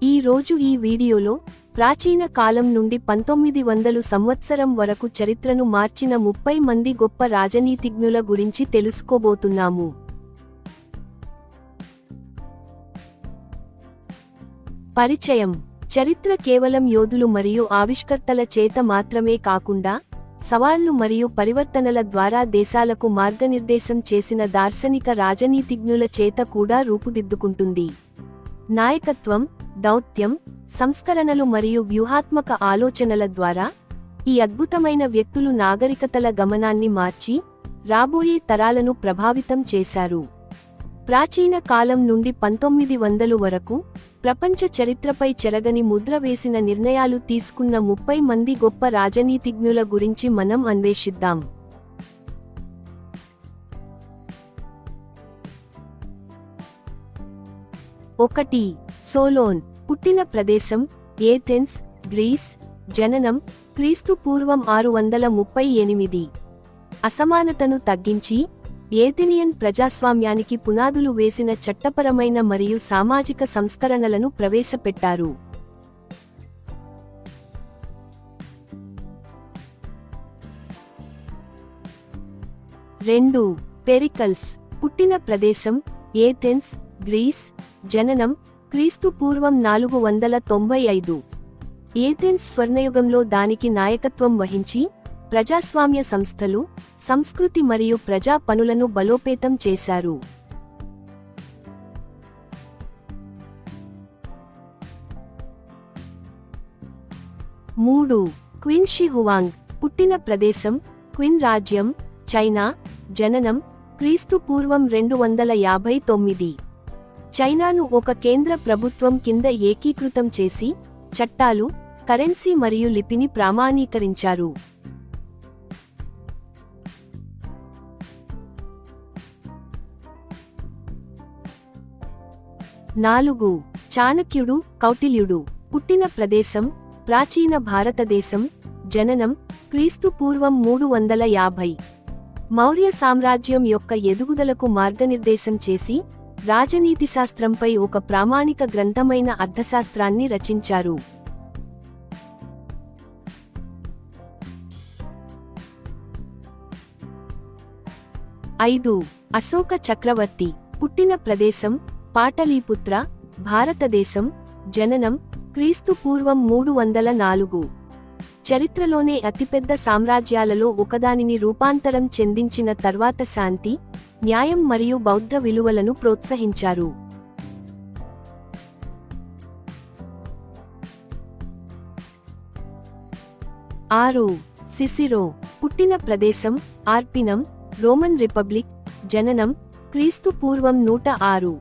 ఈ రోజు ఈ వీడియోలో ప్రాచీన కాలం నుండి 1900 సంవత్సరం వరకు చరిత్రను మార్చిన 30 మంది గొప్ప రాజనీతిజ్ఞుల గురించి తెలుసుకోబోతున్నాము. పరిచయం. చరిత్ర కేవలం యోధులు మరియు ఆవిష్కర్తల చేత మాత్రమే కాకుండా సవాళ్లు మరియు పరివర్తనల ద్వారా దేశాలకు మార్గనిర్దేశం చేసిన దార్శనిక రాజనీతిజ్ఞుల చేత కూడా రూపుదిద్దుకుంటుంది. నాయకత్వం, దౌత్యం, సంస్కరణలు మరియు వ్యూహాత్మక ఆలోచనల ద్వారా ఈ అద్భుతమైన వ్యక్తులు నాగరికతల గమనాన్ని మార్చి రాబోయే తరాలను ప్రభావితం చేశారు. ప్రాచీన కాలం నుండి 1900 వరకు ప్రపంచ చరిత్రపై చెరగని ముద్ర వేసిన నిర్ణయాలు తీసుకున్న 30 మంది గొప్ప రాజనీతిజ్ఞుల గురించి మనం అన్వేషిద్దాం. 1. సోలోన్. పుట్టిన ప్రదేశం ఏథెన్స్, గ్రీస్. జననం క్రీస్తు పూర్వం 638. అసమానతను తగ్గించి ఏథెనియన్ ప్రజాస్వామ్యానికి పునాదులు వేసిన చట్టపరమైన మరియు సామాజిక సంస్కరణలను ప్రవేశపెట్టారు. రెండు. పెరికల్స్. పుట్టిన ప్రదేశం ఏథెన్స్, గ్రీస్. జననం క్రీస్తు పూర్వం 495. ఏథెన్స్ స్వర్ణయుగంలో దానికి నాయకత్వం వహించి ప్రజాస్వామ్య సంస్థలు, సంస్కృతి మరియు ప్రజా పనులను బలోపేతం చేశారు. 3. క్విన్ షి హువాంగ్. పుట్టిన ప్రదేశం క్విన్ రాజ్యం, చైనా. జననం క్రీస్తు పూర్వం 259. చైనాను ఒక కేంద్ర ప్రభుత్వం కింద ఏకీకృతం చేసి చట్టాలు, కరెన్సీ మరియు లిపిని ప్రామాణీకరించారు. 4. చాణక్యుడు, కౌటిల్యుడు. పుట్టిన ప్రదేశం ప్రాచీన భారతదేశం. జననం క్రీస్తు పూర్వం 350. మౌర్య సామ్రాజ్యం యొక్క ఎదుగుదలకు మార్గనిర్దేశం చేసి రాజనీతిశాస్త్రంపై ఒక ప్రామాణిక గ్రంథమైన అర్థశాస్త్రాన్ని రచించారు. 5. అశోక చక్రవర్తి. పుట్టిన ప్రదేశం పాటలీపుత్ర, భారతదేశం. జననం క్రీస్తు పూర్వం 304. చరిత్రలోనే అతిపెద్ద సామ్రాజ్యాలలో ఒకదానిని రూపాంతరం చెందించిన తర్వాత శాంతి, న్యాయం మరియు బౌద్ధ విలువలను ప్రోత్సహించారు. 6. సిసిరో. పుట్టిన ప్రదేశం ఆర్పినం, రోమన్ రిపబ్లిక్. జననం క్రీస్తు పూర్వం 106.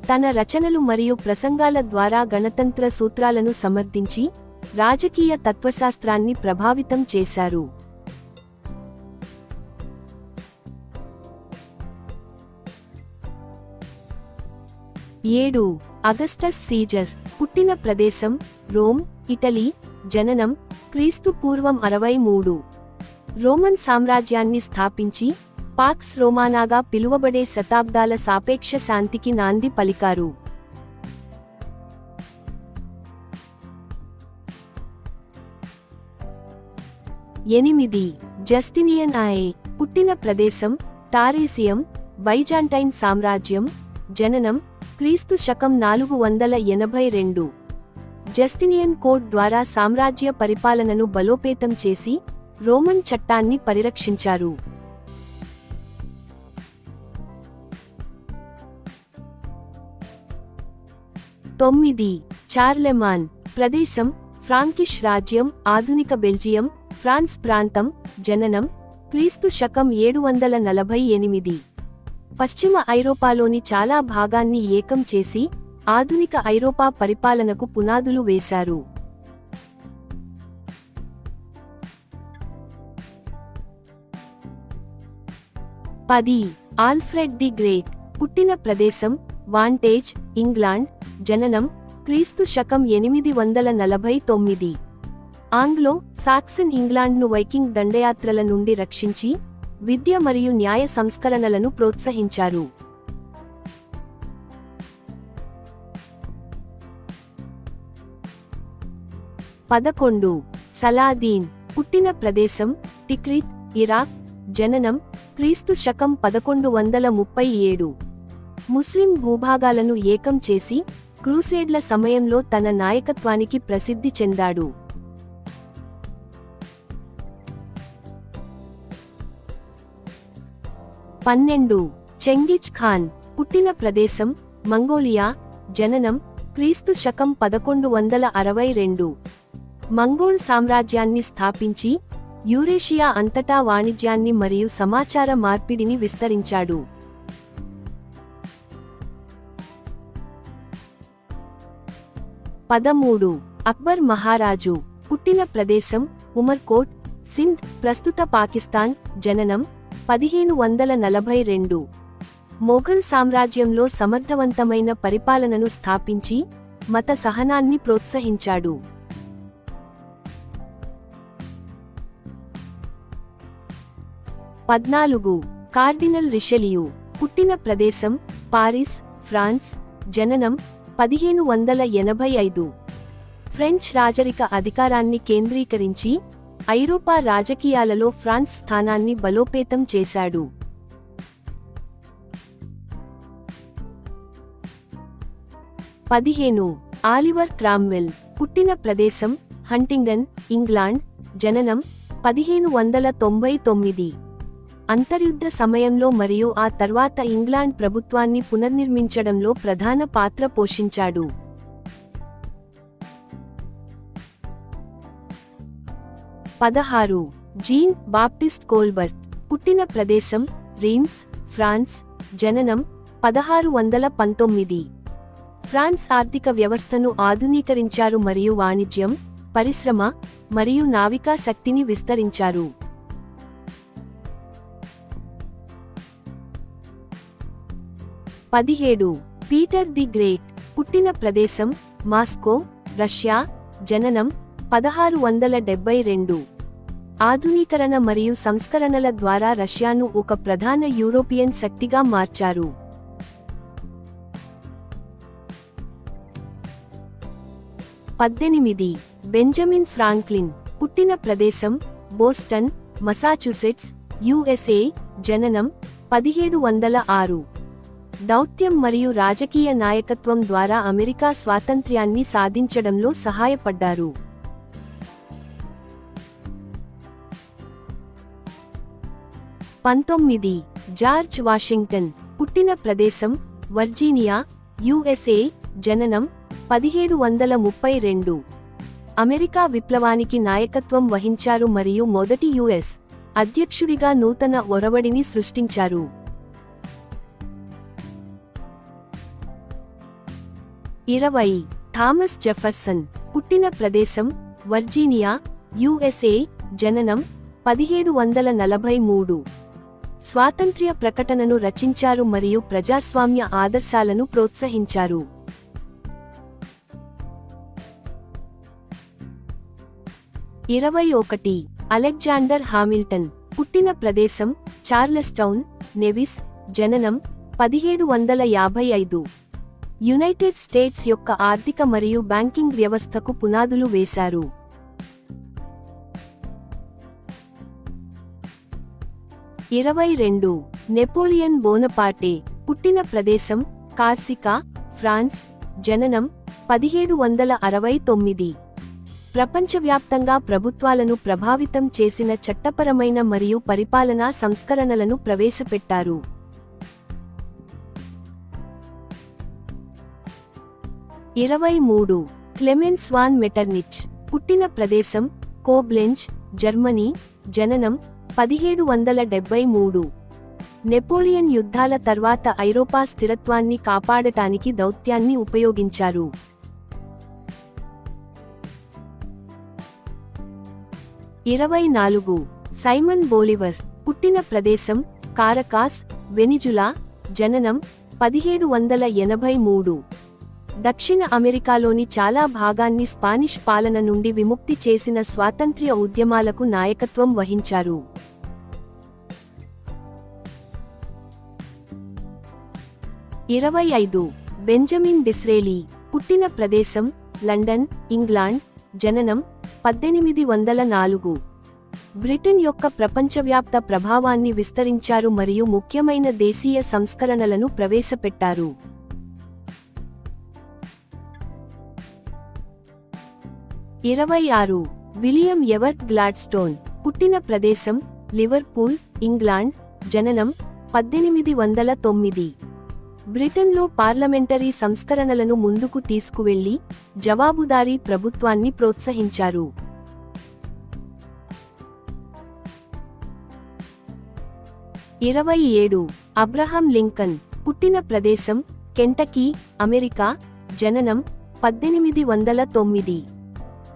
తన రచనలు మరియు ప్రసంగాల ద్వారా గణతంత్ర సూత్రాలను సమర్థించి రాజకీయ తత్వశాస్త్రాన్ని ప్రభావితం చేశారు. 7. Augustus Caesar. పుట్టిన ప్రదేశం రోమ్, ఇటలీ. జననం క్రీస్తు పూర్వం 63. రోమన్ సామ్రాజ్యాన్ని స్థాపించి పాక్స్ రోమానాగా పిలువబడే శతాబ్దాల సాపేక్ష శాంతికి నాంది పలికారు. 8. Justinian I. పుట్టిన ప్రదేశం టారేసియం, బైజాంటైన్ సామ్రాజ్యం. జననం క్రీస్తు శకం 482. జస్టినియన్ కోడ్ ద్వారా సామ్రాజ్య పరిపాలనను బలోపేతం చేసి రోమన్ చట్టాన్ని పరిరక్షించారు. 9. చార్లెమాన్. ప్రదేశం ఫ్రాంకిష్ రాజ్యం, ఆధునిక బెల్జియం, ఫ్రాన్స్ ప్రాంతం. జననం క్రీస్తు శకం 748. పశ్చిమ ఐరోపాలోని చాలా భాగాన్ని ఏకం చేసి ఆధునిక ఐరోపా పరిపాలనకు పునాదులు వేశారు. 10. Alfred the great. పుట్టిన ప్రదేశం వాంటేజ్, ఇంగ్లాండ్. జననం క్రీస్తు శకం 849. ఆంగ్లో సాక్సన్ ఇంగ్లాండ్ను వైకింగ్ దండయాత్రల నుండి రక్షించి విద్య మరియు న్యాయ సంస్కరణలను ప్రోత్సహించారు. 11 సలాదీన్ పుట్టిన ప్రదేశం టిక్రిత్ ఇరాక్ జననం క్రీస్తు శకం 1137 ముస్లిం భూభాగాలను ఏకం చేసి క్రూసేడ్ల సమయంలో తన నాయకత్వానికి ప్రసిద్ధి చెందాడు. 12 చెంగిజ్ ఖాన్ పుట్టిన ప్రదేశం మంగోలియా జననం క్రీస్తు శకం 1162 మంగోల్ సామ్రాజ్యాన్ని స్థాపించి యూరేషియా అంతటా వాణిజ్యాన్ని మరియు సమాచార మార్పిడిని విస్తరించాడు. 13 అక్బర్ మహారాజు పుట్టిన ప్రదేశం ఉమర్కోట్ సింధ్ ప్రస్తుత పాకిస్తాన్ జననం 1542 మొఘల్ సామ్రాజ్యంలో సమర్థవంతమైన పరిపాలనను స్థాపించి మత సహనాన్ని ప్రోత్సహించాడు. 14 కార్డినల్ రిషెలియూ పుట్టిన ప్రదేశం పారిస్ ఫ్రాన్స్ జననం 1585 ఫ్రెంచ్ రాజరిక అధికారాన్ని కేంద్రీకరించి ఐరోపా రాజకీయాలలో ఫ్రాన్స్ స్థానాన్ని బలోపేతం చేశాడు. 15 ఆలివర్ క్రామ్వెల్ పుట్టిన ప్రదేశం హంటింగన్ ఇంగ్లాండ్ జననం 1599 అంతర్యుద్ధ సమయంలో మరియు ఆ తర్వాత ఇంగ్లాండ్ ప్రభుత్వాన్ని పునర్నిర్మించడంలో ప్రధాన పాత్ర పోషించాడు. 16 జీన్ బాప్టిస్ట్ కోల్బర్ట్ పుట్టిన ప్రదేశం రీమ్స్ ఫ్రాన్స్ జననం 1619 ఫ్రాన్స్ ఆర్థిక వ్యవస్థను ఆధునీకరించారు మరియు వాణిజ్యం పరిశ్రమ మరియు నావికా శక్తిని విస్తరించారు. 17 పీటర్ ది గ్రేట్ పుట్టిన ప్రదేశం మాస్కో రష్యా జననం 1672 ఆధునీకరణ మరియు సంస్కరణల ద్వారా రష్యాను ఒక ప్రధాన యూరోపియన్ శక్తిగా మార్చారు. 18 బెంజమిన్ ఫ్రాంక్లిన్ పుట్టిన ప్రదేశం బోస్టన్ మసాచుసెట్స్ యుఎస్ఏ జననం 1706 దౌత్యం మరియు రాజకీయ నాయకత్వం ద్వారా అమెరికా స్వాతంత్ర్యాన్ని సాధించడంలో సహాయపడ్డారు. 19 జార్జ్ వాషింగ్టన్ పుట్టిన ప్రదేశం వర్జీనియా యుఎస్ఏ జననం 1732 అమెరికా విప్లవానికి నాయకత్వం వహించారు మరియు మొదటి యుఎస్ అధ్యక్షుడిగా నూతన ఒరవడిని సృష్టించారు. 20 థామస్ జెఫర్సన్ పుట్టిన ప్రదేశం వర్జీనియా యుఎస్ఏ జననం 1743 స్వాతంత్ర్య ప్రకటనను రచించారు మరియు ప్రజాస్వామ్య ఆదర్శాలను ప్రోత్సహించారు. 21 అలెగ్జాండర్ హామిల్టన్ పుట్టిన ప్రదేశం చార్లెస్టౌన్ నెవిస్ జననం 1755 యునైటెడ్ స్టేట్స్ యొక్క ఆర్థిక మరియు బ్యాంకింగ్ వ్యవస్థకు పునాదులు వేశారు. 22 నెపోలియన్ బోనపార్టే పుట్టిన ప్రదేశం కార్సికా ఫ్రాన్స్ జననం 1769 ప్రపంచవ్యాప్తంగా ప్రభుత్వాలను ప్రభావితం చేసిన చట్టపరమైన మరియు పరిపాలనా సంస్కరణలను ప్రవేశపెట్టారు. 23 క్లెమెన్స్ వాన్ మెటర్నిచ్ పుట్టిన ప్రదేశం కోబ్లెంజ్ జర్మనీ జననం 1773 నెపోలియన్ యుద్ధాల తర్వాత ఐరోపా స్థిరత్వాన్ని కాపాడటానికి దౌత్యాన్ని ఉపయోగించారు. 24 సైమన్ బోలివర్ పుట్టిన ప్రదేశం కారకాస్ వెనిజులా జననం 1783 దక్షిణ అమెరికాలోని చాలా భాగాన్ని స్పానిష్ పాలన నుండి విముక్తి చేసిన స్వాతంత్ర్య ఉద్యమాలకు నాయకత్వం వహించారు. 25 బెంజమిన్ డిస్రేలీ పుట్టిన ప్రదేశం లండన్ ఇంగ్లాండ్ జననం 1804 బ్రిటన్ యొక్క ప్రపంచవ్యాప్త ప్రభావాన్ని విస్తరించారు మరియు ముఖ్యమైన దేశీయ సంస్కరణలను ప్రవేశపెట్టారు. 26 విలియం ఎవర్ట్ గ్లాడ్స్టోన్ పుట్టిన ప్రదేశం లివర్పూల్, ఇంగ్లాండ్, జననం 1809. బ్రిటన్లో పార్లమెంటరీ సంస్కరణలను ముందుకు తీసుకువెళ్లి జవాబుదారీ ప్రభుత్వాన్ని ప్రోత్సహించారు. 27 అబ్రహం లింకన్ పుట్టిన ప్రదేశం కెంటకీ, అమెరికా, జననం 1809.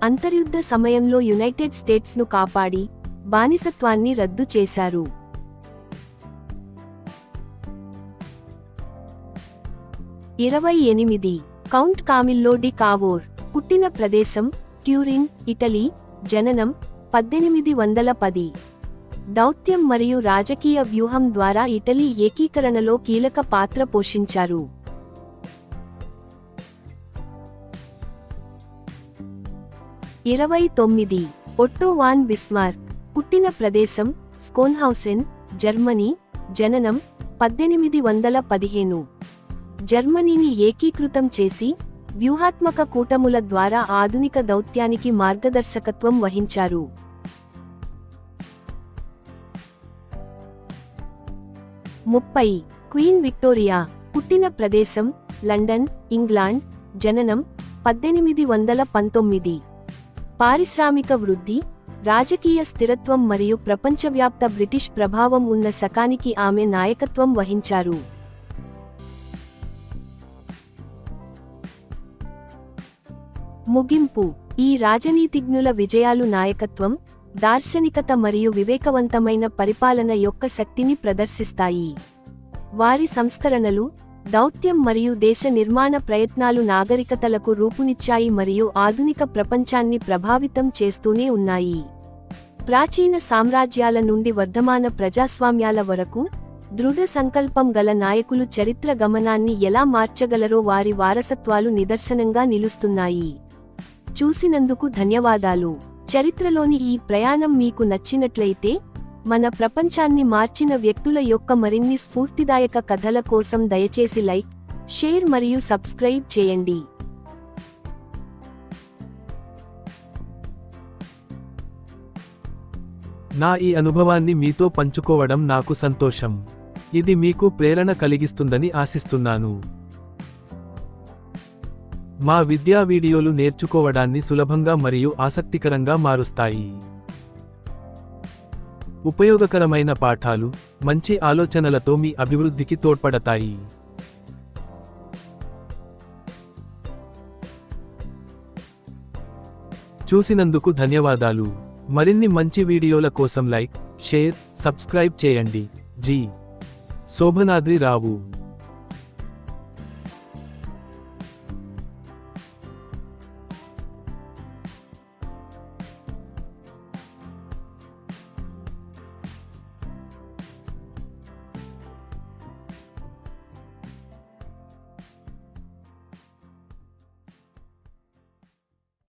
అంతర్యుద్ధ సమయంలో యునైటెడ్ స్టేట్స్ను కాపాడి బానిసత్వాన్ని రద్దు చేశారు. 28 కౌంట్ కామిల్లో డి కావోర్ పుట్టిన ప్రదేశం ట్యూరిన్, ఇటలీ, జననం 1810. దౌత్యం మరియు రాజకీయ వ్యూహం ద్వారా ఇటలీ ఏకీకరణలో కీలక పాత్ర పోషించారు. 29 ఒట్టో వాన్ బిస్మార్క్ పుట్టిన ప్రదేశం స్కోన్హౌసెన్, జర్మనీ, జననం 1815. జర్మనీని ఏకీకృతం చేసి వ్యూహాత్మక కూటముల ద్వారా ఆధునిక దౌత్యానికి మార్గదర్శకత్వం వహించారు. 30 క్వీన్ విక్టోరియా పుట్టిన ప్రదేశం లండన్, ఇంగ్లాండ్, జననం 1819. పారిశ్రామిక వృద్ధి, రాజకీయ స్థిరత్వం మరియు ప్రపంచవ్యాప్త బ్రిటిష్ ప్రభావం ఉన్న శకానికి ఆమె నాయకత్వం వహించారు. ముగింపు ఈ రాజనీతిజ్ఞుల విజయాలు నాయకత్వం, దార్శనికత మరియు వివేకవంతమైన పరిపాలన యొక్క శక్తిని ప్రదర్శిస్తాయి. వారి సంస్కరణలు, దౌత్యం మరియు దేశ నిర్మాణ ప్రయత్నాలు నాగరికతలకు రూపునిచ్చాయి మరియు ఆధునిక ప్రపంచాన్ని ప్రభావితం చేస్తూనే ఉన్నాయి. ప్రాచీన సామ్రాజ్యాల నుండి వర్ధమాన ప్రజాస్వామ్యాల వరకు దృఢ సంకల్పం గల నాయకులు చరిత్ర గమనాన్ని ఎలా మార్చగలరో వారి వారసత్వాలు నిదర్శనంగా నిలుస్తున్నాయి. చూసినందుకు ధన్యవాదాలు. చరిత్రలోని ఈ ప్రయాణం మీకు నచ్చినట్లయితే మన ప్రపంచాన్ని మార్చిన వ్యక్తుల యొక్క మరిన్ని స్ఫూర్తిదాయక కథల కోసం దయచేసి లైక్, షేర్ మరియు సబ్స్క్రైబ్ చేయండి. నా ఈ అనుభవాన్ని మీతో పంచుకోవడం నాకు సంతోషం. ఇది మీకు ప్రేరణ కలిగిస్తుందని ఆశిస్తున్నాను. మా విద్యా వీడియోలు నేర్చుకోవడాన్ని సులభంగా మరియు ఆసక్తికరంగా మారుస్తాయి. ఉపయోగకరమైన పాఠాలు, మంచి ఆలోచనలతో మీ అభివృద్ధికి తోడ్పడతాయి. చూసినందుకు ధన్యవాదాలు. మరిన్ని మంచి వీడియోల కోసం లైక్, షేర్, సబ్స్క్రైబ్ చేయండి. జి. శోభనాద్రి రావు.